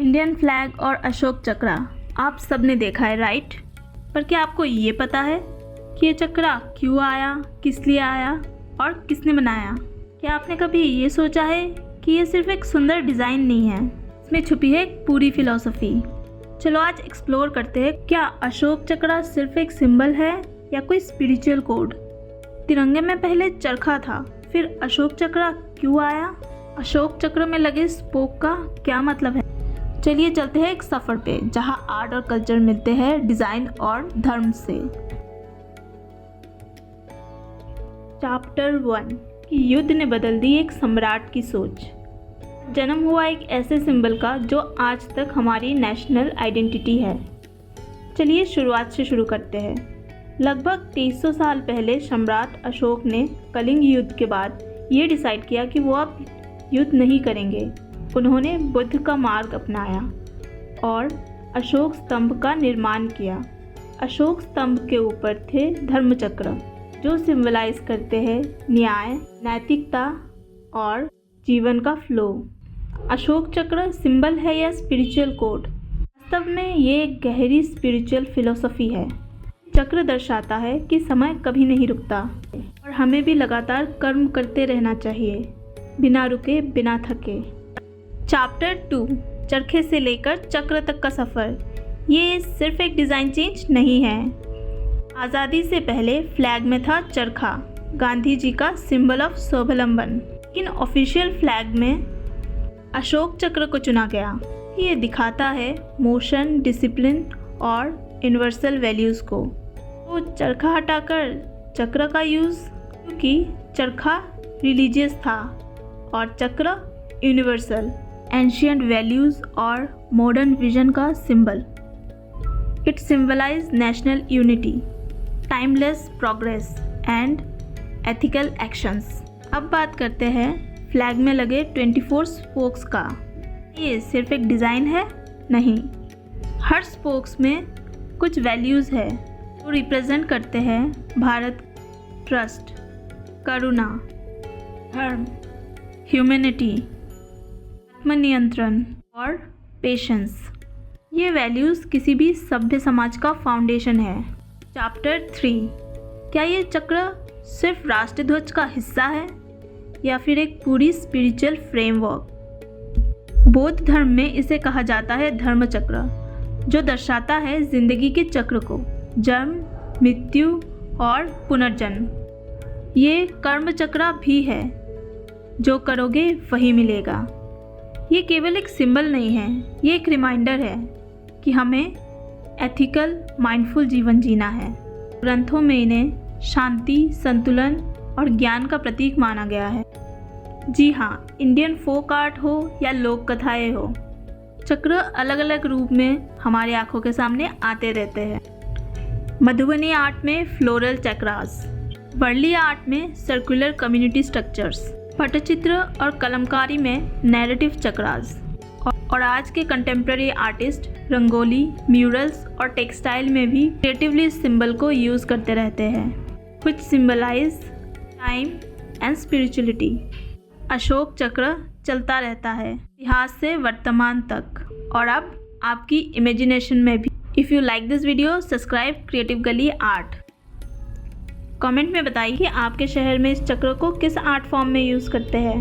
Indian flag और अशोक चक्र आप सब ने देखा है, राइट? पर क्या आपको ये पता है कि ये चक्र क्यों आया, किस लिए आया और किसने बनाया? क्या आपने कभी ये सोचा है कि ये सिर्फ एक सुंदर डिज़ाइन नहीं है, इसमें छुपी है एक पूरी फिलॉसफी। चलो आज एक्सप्लोर करते हैं, क्या अशोक चक्र सिर्फ एक सिंबल है या कोई स्पिरिचुअल कोड? तिरंगे में पहले चरखा था, फिर अशोक चक्र क्यों आया? अशोक चक्र में लगे स्पोक का क्या मतलब है? चलिए चलते हैं एक सफ़र पे जहां आर्ट और कल्चर मिलते हैं डिज़ाइन और धर्म से। चैप्टर 1 कि युद्ध ने बदल दी एक सम्राट की सोच। जन्म हुआ एक ऐसे सिंबल का जो आज तक हमारी नेशनल आइडेंटिटी है। चलिए शुरुआत से शुरू करते हैं। लगभग 2300 साल पहले सम्राट अशोक ने कलिंग युद्ध के बाद ये डिसाइड किया कि वो अब युद्ध नहीं करेंगे। उन्होंने बुद्ध का मार्ग अपनाया और अशोक स्तंभ का निर्माण किया। अशोक स्तंभ के ऊपर थे धर्मचक्र, जो सिंबलाइज करते हैं न्याय, नैतिकता और जीवन का फ्लो। अशोक चक्र सिंबल है या स्पिरिचुअल कोड? वास्तव में ये एक गहरी स्पिरिचुअल फिलॉसफी है। चक्र दर्शाता है कि समय कभी नहीं रुकता और हमें भी लगातार कर्म करते रहना चाहिए, बिना रुके, बिना थके। चैप्टर 2 चरखे से लेकर चक्र तक का सफ़र। ये सिर्फ एक डिज़ाइन चेंज नहीं है। आज़ादी से पहले फ्लैग में था चरखा, गांधी जी का सिंबल ऑफ स्वावलंबन, लेकिन ऑफिशियल फ्लैग में अशोक चक्र को चुना गया। ये दिखाता है मोशन, डिसिप्लिन और यूनिवर्सल वैल्यूज़ को। तो चरखा हटाकर चक्र का यूज़, क्योंकि चरखा रिलीजियस था और चक्र यूनिवर्सल, एंशियंट वैल्यूज़ और मॉडर्न विजन का symbol. It symbolise national unity, timeless progress and ethical actions. अब बात करते हैं फ्लैग में लगे 24 स्पोक्स का। ये सिर्फ एक डिज़ाइन है? नहीं, हर स्पोक्स में कुछ वैल्यूज़ है जो रिप्रेजेंट करते हैं भारत, ट्रस्ट, करुणा, धर्म, ह्यूमैनिटी, आत्मनियंत्रण और पेशेंस। ये वैल्यूज़ किसी भी सभ्य समाज का फाउंडेशन है। चैप्टर 3 क्या ये चक्र सिर्फ राष्ट्रध्वज का हिस्सा है या फिर एक पूरी स्पिरिचुअल फ्रेमवर्क? बौद्ध धर्म में इसे कहा जाता है धर्म चक्र, जो दर्शाता है जिंदगी के चक्र को, जन्म, मृत्यु और पुनर्जन्म। ये कर्म चक्र भी है, जो करोगे वही मिलेगा। ये केवल एक सिंबल नहीं है, ये एक रिमाइंडर है कि हमें एथिकल, माइंडफुल जीवन जीना है। ग्रंथों में इन्हें शांति, संतुलन और ज्ञान का प्रतीक माना गया है। जी हाँ, इंडियन फोक आर्ट हो या लोक कथाएँ हो, चक्र अलग अलग रूप में हमारी आंखों के सामने आते रहते हैं। मधुबनी आर्ट में फ्लोरल चक्रास, वर्ली आर्ट में सर्कुलर कम्युनिटी स्ट्रक्चर्स, पटचित्र और कलमकारी में नैरेटिव चक्रास, और आज के कंटेम्प्रेरी आर्टिस्ट रंगोली, म्यूरल्स और टेक्सटाइल में भी क्रिएटिवली सिंबल को यूज़ करते रहते हैं, कुछ symbolise time and spirituality. Ashok Chakra चलता रहता है इतिहास से वर्तमान तक, और अब आपकी इमेजिनेशन में भी। If you like this video, subscribe creative गली आर्ट। कमेंट में बताइए कि आपके शहर में इस चक्र को किस आर्ट फॉर्म में यूज़ करते हैं।